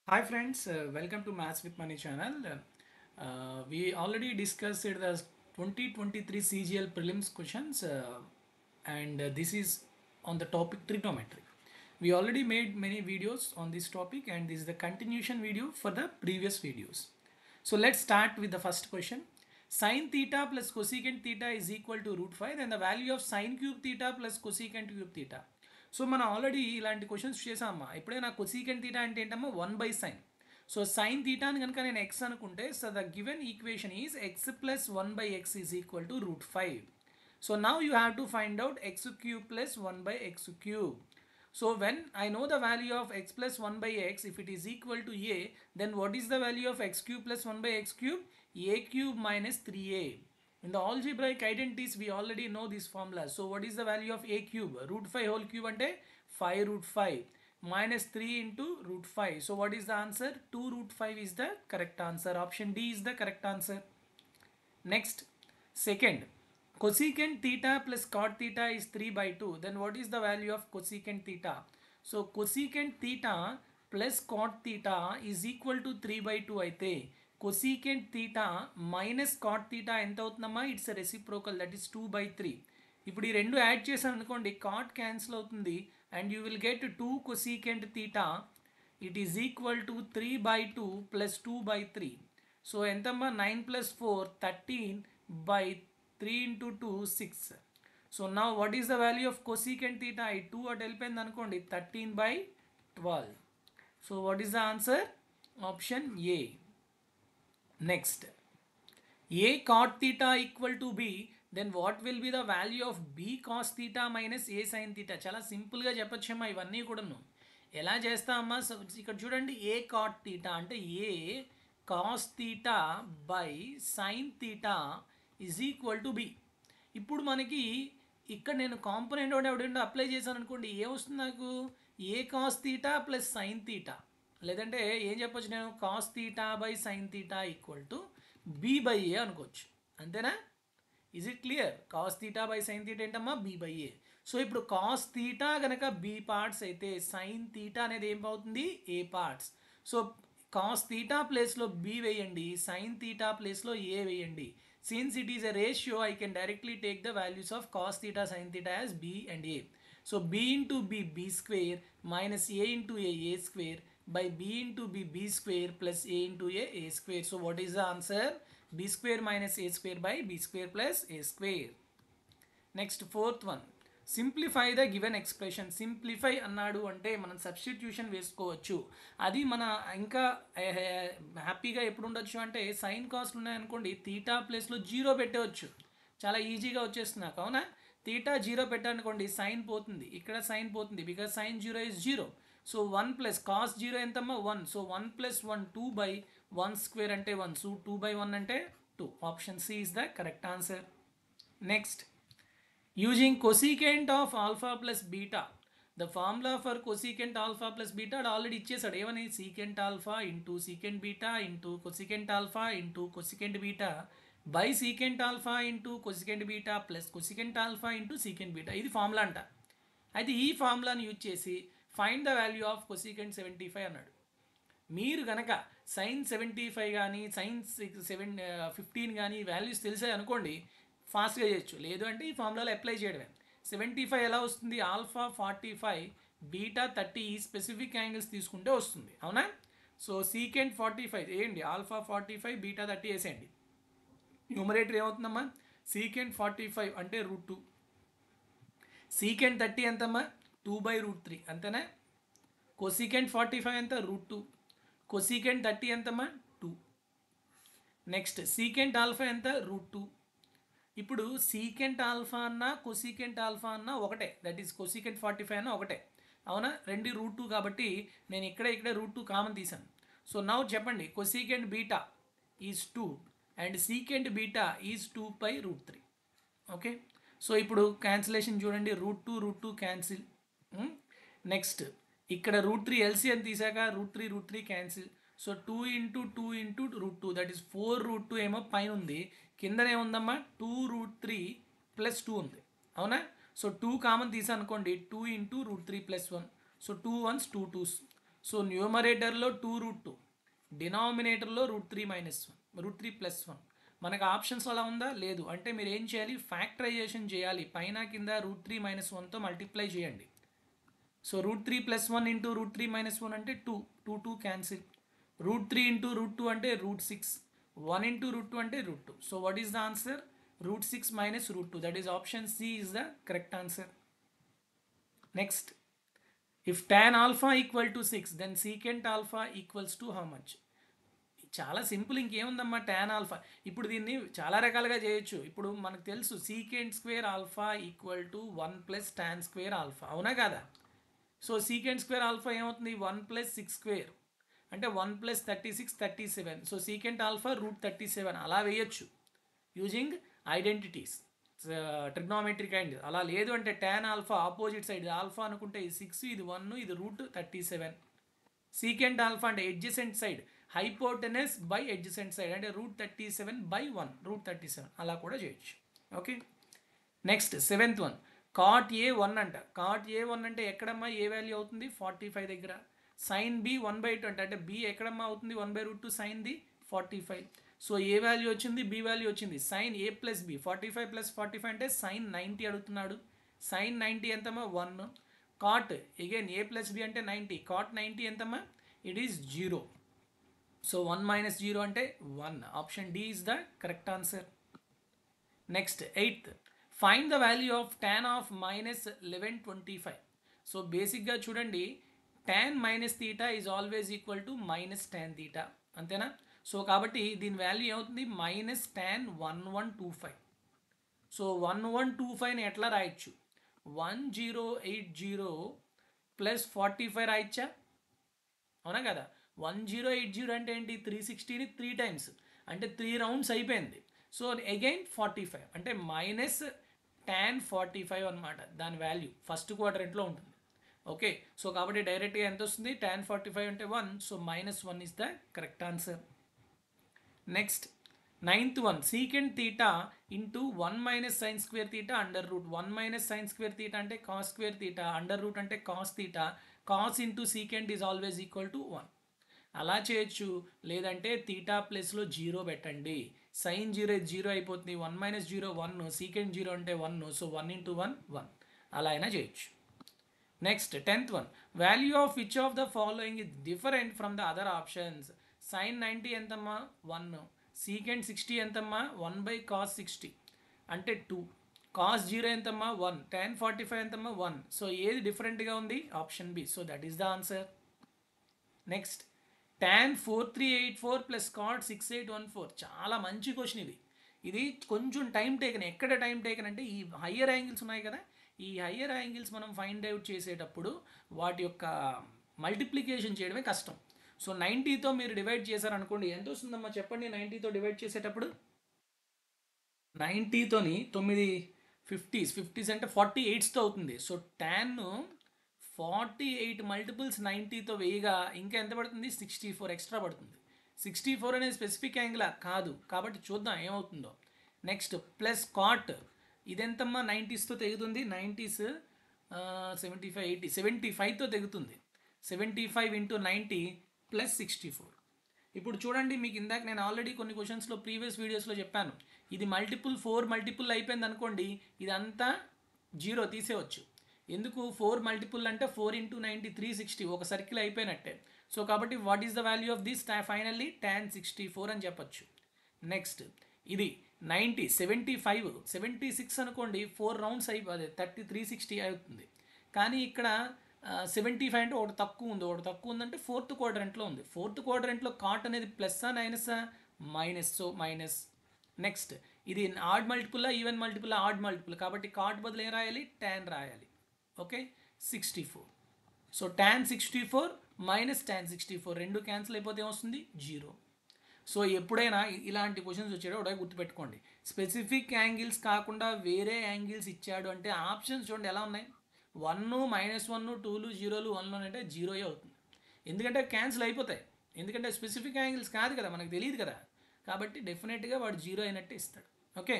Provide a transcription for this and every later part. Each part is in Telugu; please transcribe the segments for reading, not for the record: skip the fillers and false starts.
Hi friends, welcome to Maths with Money channel. We already discussed the 2023 CGL prelims questions and this is on the topic trigonometry. We already made many videos on this topic and this is the continuation video for the previous videos. So let's start with the first question. Sin theta plus cosecant theta is equal to root 5 then the value of sin cube theta plus cosecant cube theta. So మనం ఆల్రెడీ ఇలాంటి క్వశ్చన్స్ చేసామా ఎప్పుడైనా కొసీకెంట్ తీటా అంటే ఏంటమ్మా 1/sin. సో సైన్ తీటాని కనుక నేను ఎక్స్ అనుకుంటే so the given equation is X plus 1/x is equal to root 5. So now you have to find out X cube plus 1/x cube. So when I know the value of x plus 1/x, if it is equal to a, then what is the value of x cube plus 1/x cube? A cube minus 3a. In the algebraic identities, we already know this formula. So what is the value of a cube? Root 5 whole cube ante 5 root 5 minus 3 into root 5. So what is the answer? 2 root 5 is the correct answer. Option D is the correct answer. Next, second, cosecant theta plus cot theta is 3/2. Then what is the value of cosecant theta? So cosecant theta plus cot theta is equal to 3/2 అయితే cosecant theta minus cot theta ఎంత అవుతుందమ్మా? It's reciprocal, that is 2/3. ఇప్పుడు ఈ రెండు యాడ్ చేశాను అనుకోండి, కాట్ క్యాన్సిల్ అవుతుంది and you will get 2 cosecant theta. It is equal to 3/2 plus 2/3. So ఎంతమ్మా? 9 plus 4 13/3 into 2 6. సో now what is the value of cosecant theta? ఈ 2 అటు వెళ్ళిపోయింది అనుకోండి, 13/12. So what is the answer? Option A. Next, a cot theta equal to b, then what will be the value of b cos theta minus a sin theta? చాలా సింపుల్గా చెప్పొచ్చమ్మా ఇవన్నీ కూడాను. ఎలా చేస్తామమ్మా? ఇక్కడ చూడండి, ఏ కాట్ తీటా అంటే A cos theta by sine theta is equal to B. ఇప్పుడు మనకి ఇక్కడ నేను కాంపోనెంట్ ఒకటి అప్లై చేశాను అనుకోండి, ఏ వస్తుంది నాకు? A cos theta plus sine theta, లేదంటే ఏం చెప్పొచ్చు నేను? Cos theta by sine theta equal to B by A అనుకోవచ్చు. అంతేనా? Is it clear? Cos theta by sine theta ఏంటమ్మా? B by A. సో ఇప్పుడు కాస్ తీటా కనుక బి పార్ట్స్ అయితే సైన్ తీటా అనేది ఏం అవుతుంది? A parts. So cos theta ప్లేస్లో బి వేయండి, సైన్ తీటా ప్లేస్లో ఏ వేయండి. Since it is a ratio, I can directly take the values of cos theta sine theta as B and A. So B into B B square minus A into A square by b into b square plus a into a square. So what is the answer? B square minus a square by b square plus a square. Next, fourth one, simplify the given expression. Simplify అన్నాడు అంటే మనం సబ్స్టిట్యూషన్ వేసుకోవచ్చు. అది మన ఇంకా హ్యాపీగా ఎప్పుడు ఉండొచ్చు అంటే సైన్ కాస్ట్ ఉన్నాయనుకోండి, తీటా ప్లేస్లో జీరో పెట్టవచ్చు, చాలా ఈజీగా వచ్చేస్తుంది నాకు. అవునా? తీటా జీరో పెట్టానుకోండి, సైన్ పోతుంది, ఇక్కడ సైన్ పోతుంది, because sine zero is zero. So 1 plus cos zero ఎంతమ్మా? 1. సో 1 ప్లస్ 1 2/1 స్క్వేర్ అంటే 1. సో 2/1 అంటే 2. Option C is the correct answer. Next, using cosecant of alpha plus beta, the formula for cosecant alpha plus beta already ఇచ్చేసాడు. ఏమని? Secant alpha into secant beta into cosecant alpha into cosecant beta by secant alpha into cosecant beta plus cosecant alpha into secant beta. ఇది ఫార్ములా అంట. అయితే ఈ ఫార్ములాని యూజ్ చేసి find the value of cosecant 75 అన్నాడు. మీరు కనుక సైన్ 75 కానీ సైన్ 15 కానీ వాల్యూస్ తెలిసాయి అనుకోండి, ఫాస్ట్గా చేయొచ్చు. లేదు అంటే ఈ ఫార్ములాలో అప్లై చేయడమే. 75 ఎలా వస్తుంది? ఆల్ఫా 45 బీటా 30 ఈ స్పెసిఫిక్ యాంగిల్స్ తీసుకుంటే వస్తుంది. అవునా? సో సీకెంట్ 45 వేయండి, ఆల్ఫా 45 బీటా 30 వేసేయండి. న్యూమరేటర్ ఏమవుతుందమ్మా? సీకెంట్ 45 అంటే √2, సీకెంట్ 30 ఎంతమ్మా? 2/√3. అంతేనా? cosecant 45 ఎంత? √2. cosecant 30 ఎంతమ్మా? 2. నెక్స్ట్ సీకెంట్ ఆల్ఫా ఎంత? √2. ఇప్పుడు సీకెంట్ ఆల్ఫా అన్నా cosecant ఆల్ఫా అన్నా ఒకటే, దట్ ఈస్ cosecant 45 అన్నా ఒకటే. అవునా? రెండు √2 కాబట్టి నేను ఇక్కడ √2 కామన్ తీసాను. సో నౌ చెప్పండి, cosecant beta is 2 and secant beta is 2/√3. Okay. So ఇప్పుడు క్యాన్సిలేషన్ చూడండి, √2 క్యాన్సిల్. నెక్స్ట్ ఇక్కడ √3 ఎల్సిఎం తీసాక √3 cancel. So 2 into 2 into √2 that is 4√2 ఏమో పైన ఉంది, కిందనే ఉందమ్మా 2√3 ప్లస్ 2 ఉంది. అవునా? సో 2 కామన్ తీసా అనుకోండి, 2 into √3 plus 1. So 2 1s 2 2s. So న్యూమరేటర్లో 2√2, డినామినేటర్లో √3 - 1 √3 + 1. మనకు ఆప్షన్స్ అలా ఉందా? లేదు. అంటే మీరు ఏం చేయాలి? ఫ్యాక్టరైజేషన్ చేయాలి. పైన కింద √3 - 1తో మల్టిప్లై చేయండి. సో √3 + 1 × √3 - 1 అంటే 2, 2 క్యాన్సిల్. √3 × √2 అంటే √6, 1 × √2 అంటే √2. So what is the answer? √6 - √2. That is option C is the correct answer. Next, if tan alpha equal to 6, then secant alpha equals to how much? చాలా సింపుల్, ఇంకేముందమ్మా tan ఆల్ఫా. ఇప్పుడు దీన్ని చాలా రకాలుగా చేయొచ్చు. ఇప్పుడు మనకు తెలుసు secant² alpha equal to 1 + tan² alpha, అవునా కదా? సో secant² ఆల్ఫా ఏమవుతుంది? 1 + 6² అంటే 1 + 36, 37. సో secant ఆల్ఫా √37 అలా వేయొచ్చు యూజింగ్ ఐడెంటిటీస్, ట్రిగ్నోమెట్రిక్ అండ్. అలా లేదు అంటే tan alpha opposite side alpha అనుకుంటే ఇది 6, ఇది 1, ఇది √37. secant ఆల్ఫా అంటే adjacent side, hypotenuse by adjacent side అంటే √37/1, √37 అలా కూడా చేయొచ్చు. Okay, next 7th one, cot A1 అంట. cot A1 అంటే ఎక్కడమ్మా ఏ వాల్యూ అవుతుంది? 45 దగ్గర. sin B 1/2 అంటే B ఎక్కడమ్మా అవుతుంది? 1/√2 sin the 45. So A value వచ్చింది? B వాల్యూ వచ్చింది. sin A + B 45 + 45 అంటే sin 90 అడుగుతున్నాడు. sin 90 ఎంతమ్మా? 1. cot అగైన్ A + B అంటే 90. cot 90 ఎంతమ్మా? It is 0. సో 1 - 0 అంటే 1. Option D is the correct answer. Next 8th, find the value of tan of -1125. So బేసిక్గా చూడండి, tan -θ is always equal to -tan θ, అంతేనా? సో కాబట్టి దీని వాల్యూ ఏమవుతుంది? -tan 1125. సో 1125ని ఎట్లా రాయొచ్చు? 1080 + 45 రాయొచ్చా? అవునా కదా? 1080 అంటే ఏంటి? 360ని 3 టైమ్స్ అంటే 3 రౌండ్స్ అయిపోయింది. సో అగైన్ 45 అంటే -tan 45 అనమాట. దాని వాల్యూ ఫస్ట్ క్వాడ్రంట్లో ఉంటుంది. ఓకే, సో కాబట్టి డైరెక్ట్గా ఎంత వస్తుంది? tan 45 అంటే 1. So -1 is the correct answer. Next 9th one, secant θ into 1 - sin² θ under root. 1 - sin² θ అంటే cos² θ, అండర్ రూట్ అంటే cos θ. cos into secant is always equal to 1. అలా చేయొచ్చు. లేదంటే θ ప్లస్లో 0 పెట్టండి. sin 0 0 అయిపోతుంది. 1 - 0 1, secant 0 అంటే 1. సో 1 × 1 1. అలా అయినా చేయొచ్చు. Next 10th one, value of which of the following is different from the other options? sin 90 ఎంతమ్మా? 1. secant 60 ఎంతమ్మా? 1/cos 60 అంటే 2. cos 0 ఎంతమ్మా? 1. tan 45 ఎంతమ్మా? 1. సో ఏది డిఫరెంట్గా ఉంది? Option B. So that is the answer. Next tan 4384 + cot 6814. చాలా మంచి క్వశ్చన్ ఇది. ఇది కొంచెం టైం టేకన్. ఎక్కడ టైం టేకన్ అంటే ఈ హయ్యర్ యాంగిల్స్ ఉన్నాయి కదా, ఈ హయ్యర్ యాంగిల్స్ మనం ఫైండ్ అవుట్ చేసేటప్పుడు వాటి యొక్క మల్టిప్లికేషన్ చేయడమే కష్టం. సో 90తో మీరు డివైడ్ చేశారనుకోండి, ఎంత వస్తుందమ్మా చెప్పండి? 90తో డివైడ్ చేసేటప్పుడు 90తోని 9 50s అంటే 48తో అవుతుంది. సో tan 48 మల్టిపుల్స్ 90తో వేయగా ఇంకా ఎంత పడుతుంది? 64 ఎక్స్ట్రా పడుతుంది. 64 అనేది స్పెసిఫిక్ యాంగిలా? కాదు. కాబట్టి చూద్దాం ఏమవుతుందో. నెక్స్ట్ ప్లస్ కాట్ ఇదెంతమ్మా? 90sతో తెగుతుంది. 90s 75 80 75తో తెగుతుంది. 75 × 90 + 64. ఇప్పుడు చూడండి, మీకు ఇందాక నేను ఆల్రెడీ కొన్ని క్వశ్చన్స్లో ప్రీవియస్ వీడియోస్లో చెప్పాను. ఇది మల్టిపుల్ 4 మల్టిపుల్ అయిపోయింది అనుకోండి, ఇదంతా 0 తీసేవచ్చు. ఎందుకు? 4 మల్టిపుల్ అంటే 4 × 90 360, ఒక సర్కిల్ అయిపోయినట్టే. సో కాబట్టి what is the value of this? Finally tan 64 అని చెప్పచ్చు. నెక్స్ట్ ఇది 90 75 76 అనుకోండి, 4 రౌండ్స్ అయిపోతుంది, 360 అవుతుంది. కానీ ఇక్కడ 75 అంటే ఒకటి తక్కువ ఉంది. ఒకటి తక్కువ ఉందంటే 4th క్వాడ్రంట్లో ఉంది. 4th క్వాడ్రంట్లో కాట్ అనేది ప్లస్సా మైనసా? మైనస్. So minus. నెక్స్ట్ ఇది odd multiple, even multiple? Odd multiple. కాబట్టి కాట్ బదులు ఏం రాయాలి? tan రాయాలి. ఓకే, 64. సో tan 64 - tan 64 రెండు క్యాన్సిల్ అయిపోతే ఏమొస్తుంది? 0. సో ఎప్పుడైనా ఇలాంటి క్వశ్చన్స్ వచ్చాడో ఒకటే గుర్తుపెట్టుకోండి, స్పెసిఫిక్ యాంగిల్స్ కాకుండా వేరే యాంగిల్స్ ఇచ్చాడు అంటే ఆప్షన్స్ చూడండి ఎలా ఉన్నాయి. 1 -1 2లు 0లు 1లు అంటే 0 అవుతుంది. ఎందుకంటే క్యాన్సిల్ అయిపోతాయి. ఎందుకంటే స్పెసిఫిక్ యాంగిల్స్ కాదు కదా, మనకు తెలియదు కదా. కాబట్టి డెఫినెట్గా వాడు 0 అయినట్టే ఇస్తాడు. ఓకే,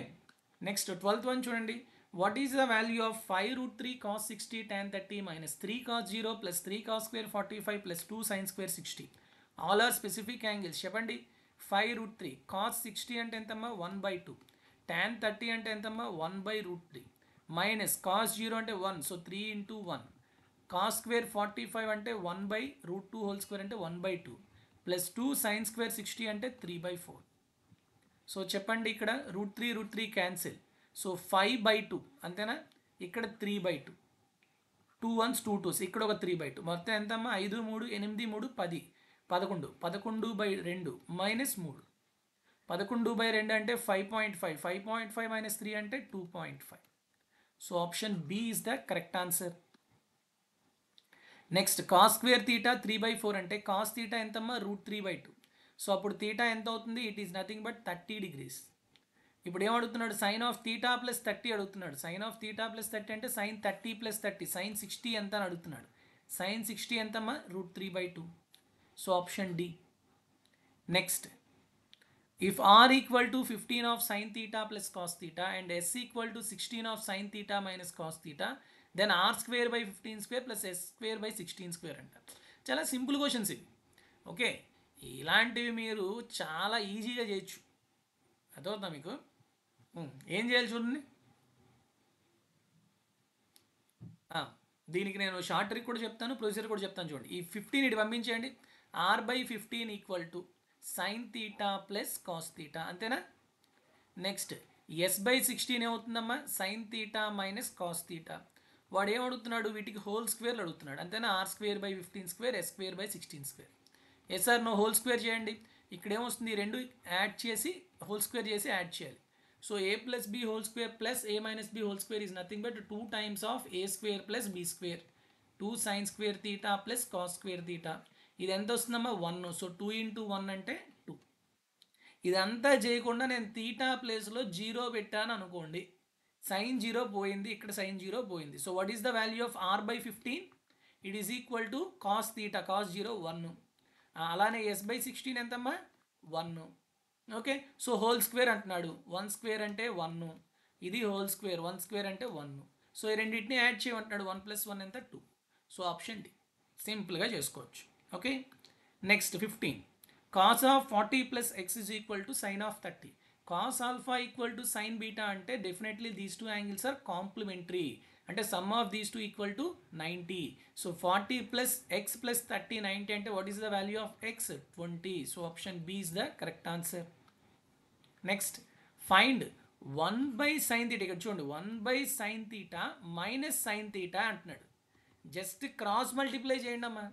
నెక్స్ట్ 12th వన్ చూడండి. what is the value of 5 root 3 cos 60 tan 30 minus 3 cos 0 plus 3 cos square 45 plus 2 sin square 60? All are specific angles. చెప్పండి 5 root 3 cos 60 అంటే ఎంతమ్మా 1 by 2 tan 30 అంటే ఎంతమ్మా 1 by root 3 మైనస్ cos 0 అంటే 1 సో 3 into 1 cos square 45 అంటే 1 by root 2 whole square అంటే 1 by 2 ప్లస్ 2 sin square 60 అంటే 3 by 4. సో చెప్పండి ఇక్కడ root three cancel so 5 by 2 అంతేనా ఇక్కడ 3 by 2 2 1s 2 2s ఇక్కడ ఒక 3 by 2 మొత్తం ఎంతమ్మా 5 3 8 3 10 11 11 by 2 మైనస్ 3 11 by 2 అంటే 5.5 5.5 మైనస్ 3 అంటే 2.5. So option B is the correct answer. Next cos square theta 3 by 4 అంటే కాస్ తీటా ఎంతమ్మా రూట్ 3 by 2 సో అప్పుడు తీటా ఎంత అవుతుంది it is nothing but 30 degrees. ఇప్పుడు ఏం అడుగుతున్నాడు సైన్ ఆఫ్ తీటా ప్లస్ 30 అడుగుతున్నాడు. సైన్ ఆఫ్ తీటా ప్లస్ 30 అంటే సైన్ 30 ప్లస్ 30 సైన్ 60 ఎంత అని అడుగుతున్నాడు. సైన్ 60 ఎంతమ్మా root 3 by 2. So option D. Next if R equal to 15 of sine theta plus cos theta and S equal to 16 of sine theta minus cos theta then R square by 15 square plus S square by 16 square అంట. చాలా సింపుల్ క్వశ్చన్స్ ఇవి. ఓకే ఇలాంటివి మీరు చాలా ఈజీగా చేయొచ్చు. అర్థమవుతుందా మీకు? ఏం చేయాలి చూడండి. దీనికి నేను షార్ట్ ట్రిక్ కూడా చెప్తాను ప్రొసీజర్ కూడా చెప్తాను చూడండి. ఈ 15 ఇటు పంపించేయండి. R by 15 equal to sine theta plus cos theta అంతేనా. నెక్స్ట్ ఎస్ బై 16 ఏమవుతుందమ్మా sine theta minus cos theta. వాడు ఏం అడుగుతున్నాడు వీటికి హోల్ స్క్వేర్లు అడుగుతున్నాడు అంతేనా. R square by 15 square S square by 16 square. S R no whole square చేయండి. ఇక్కడ ఏమొస్తుంది రెండు యాడ్ చేసి హోల్ స్క్వేర్ చేసి యాడ్ చేయాలి. So A plus B whole square plus A minus B whole square is nothing but 2 times of A square plus B square 2 sine square theta plus cos square theta. ఇది ఎంత వస్తుందమ్మా 1 సో 2 into 1 అంటే 2. ఇదంతా చేయకుండా నేను తీటా ప్లేస్లో 0 పెట్టాను అనుకోండి సైన్ 0 పోయింది ఇక్కడ సైన్ 0 పోయింది. So what is the value of R by 15 it is equal to cos theta cos 0 1. అలానే ఎస్ బై 16 ఎంతమ్మా 1. ఓకే సో హోల్ స్క్వేర్ అంటున్నాడు 1 స్క్వేర్ అంటే 1 ఇది హోల్ స్క్వేర్ 1 స్క్వేర్ అంటే 1. సో ఈ రెండింటిని యాడ్ చేయమంటున్నాడు 1 + 1 ఎంత 2. సో ఆప్షన్ డి సింపుల్గా చేసుకోవచ్చు. Okay next 15 cos of 40 plus x is equal to sine of 30. Cos alpha equal to sine beta అంటే definitely these two angles are complementary అంటే sum of these two equal to 90. So 40 plus x plus 30 90 అంటే what is the value of x 20. So option B is the correct answer. Next find 1 by sine theta. ఇక్కడ చూడండి 1 by sine theta minus sine theta అంటున్నాడు. జస్ట్ క్రాస్ మల్టిప్లై చేయండి అమ్మా.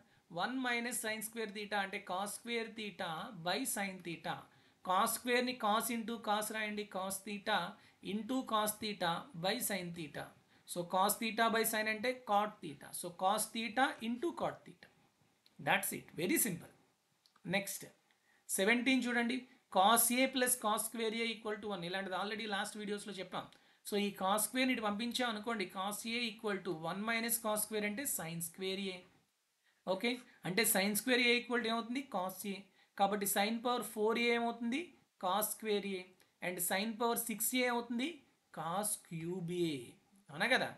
1 మైనస్ సైన్ స్క్వేర్ తీటా అంటే cos square theta by sine theta. Cos స్క్వేర్ని కాస్ ఇంటూ కాస్ రాయండి cos theta into cos theta by sine theta. So cos theta by sine అంటే cot theta. So cos theta into cot theta. That's it very simple. Next 17 చూడండి cos A plus cos square A equal to 1. ఇలాంటిది ఆల్రెడీ లాస్ట్ వీడియోస్లో చెప్పాం. సో ఈ కాస్ స్క్వేర్ని ఇటు పంపించాం అనుకోండి cos A equal to 1 minus cos square అంటే సైన్ స్క్వేర్ ఏ. ఓకే అంటే sine square A equal to ఏమవుతుంది కాస్ ఏ. కాబట్టి సైన్ పవర్ 4a ఏమవుతుంది cos square A and sine power 6a ఏమవుతుంది కాస్ క్యూబ్ ఏ. అవునా కదా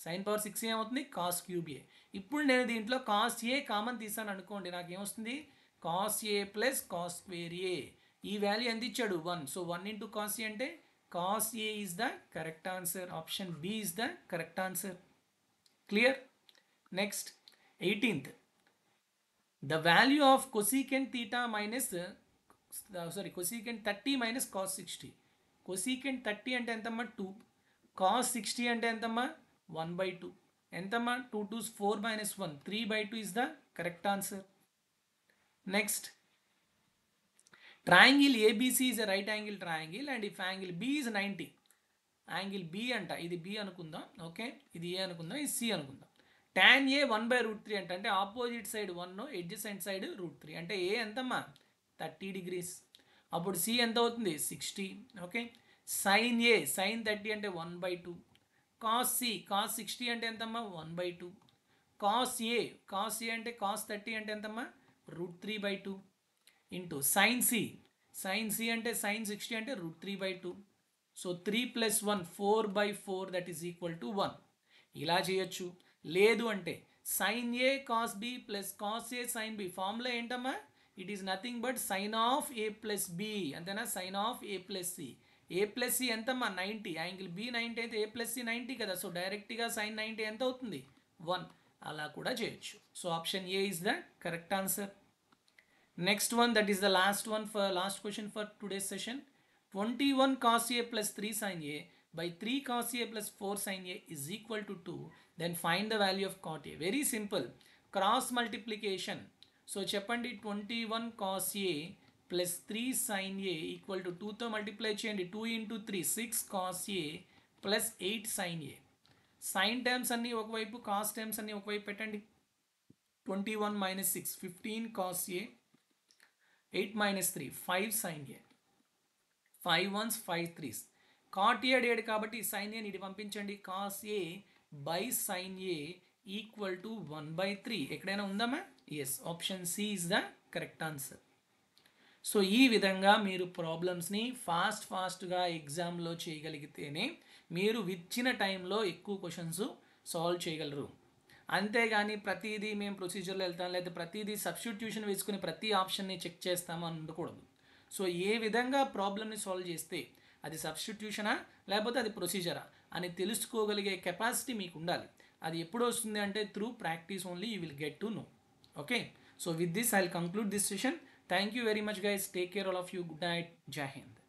సైన్ పవర్ 6a ఏమవుతుంది కాస్ క్యూబ్ ఏ. ఇప్పుడు నేను దీంట్లో కాస్ ఏ కామన్ తీసాను అనుకోండి నాకు ఏమొస్తుంది cos A plus cos square A. ఈ వాల్యూ ఎంత ఇచ్చాడు 1. సో 1 into కాస్ ఏ అంటే cos A is the correct answer. Option B is the correct answer. Clear. Next 18th the value of cosecant theta minus cosecant 30 minus cos 60. cosecant 30 అంటే ఎంతమ్మా 2 cos 60 అంటే ఎంతమ్మా 1/2 ఎంతమ్మా 2 2s 4 minus 1 3/2 is the correct answer. Next triangle ABC is a right angle triangle and if angle B is 90 angle B అంట ఇది B అనుకుందాం. ఓకే ఇది A అనుకుందాం ఇది C అనుకుందాం. tan A 1/√3 అంటే ఆపోజిట్ సైడ్ 1 ఎడ్జసెంట్ సైడ్ √3 అంటే A ఎంతమ్మా 30 degrees. అప్పుడు C ఎంత అవుతుంది 60. ఓకే sin A sin 30 అంటే 1/2. cos C cos 60 అంటే ఎంతమ్మా 1/2. cos A అంటే cos 30 అంటే ఎంతమ్మా √3/2 ఇంటూ sin C అంటే sin 60 అంటే √3/2. So 3 + 1 4/4 that is equal to 1. ఇలా చేయొచ్చు. లేదు అంటే sine A cos B plus cos A sine B formula ఏంటమ్మా, it is nothing but sine of A plus B, అంతేనా, sine of A plus C. A plus C ఎంతమ్మా 90, యాంగిల్ బి 90 అయితే ఏ ప్లస్ సి 90 కదా, సో డైరెక్ట్గా సైన్ 90 ఎంత అవుతుంది 1. అలా కూడా చేయొచ్చు. So option A is the correct answer. Next one, that is the last question for today's session. 21 cos a plus 3 sin a by 3 cos a plus 4 sin a is equal to 2. Then find the value of cot a. Very simple. Cross multiplication. So చెప్పండి 21 cos a plus 3 sin a equal to 2తో మల్టిప్లై చేయండి. 2 into 3 6 cos a plus 8 sin a. Sine terms అన్నీ ఒకవైపు, కాస్ టర్మ్స్ అన్నీ ఒకవైపు పెట్టండి. 21 minus 6 15 cos a, 8 minus 3 5 sin a, 5 1s 5 3s. Cot A అడిగాడు కాబట్టి సైన్ ఏ ఇటు పంపించండి. Cos A by sine A equal to 1/3. ఎక్కడైనా ఉందామా? Yes, option C is the correct answer. So ఈ విధంగా మీరు ప్రాబ్లమ్స్ని ఫాస్ట్గా ఎగ్జామ్లో చేయగలిగితేనే మీరు ఇచ్చిన టైంలో ఎక్కువ క్వశ్చన్స్ సాల్వ్ చేయగలరు. అంతేగాని ప్రతిదీ మేము ప్రొసీజర్లో వెళ్తాం, లేదా ప్రతిదీ సబ్స్టిట్యూషన్ వేసుకుని ప్రతి ఆప్షన్ని చెక్ చేస్తాము అని ఉండకూడదు. సో ఏ విధంగా ప్రాబ్లమ్ని సాల్వ్ చేస్తే అది సబ్స్టిట్యూషనా లేకపోతే అది ప్రొసీజరా అని తెలుసుకోగలిగే కెపాసిటీ మీకు ఉండాలి. అది ఎప్పుడు వస్తుంది అంటే through practice only you will get to know. Okay, so with this I will conclude this session. Thank you very much guys. Take care all of you. Good night. జై హింద్.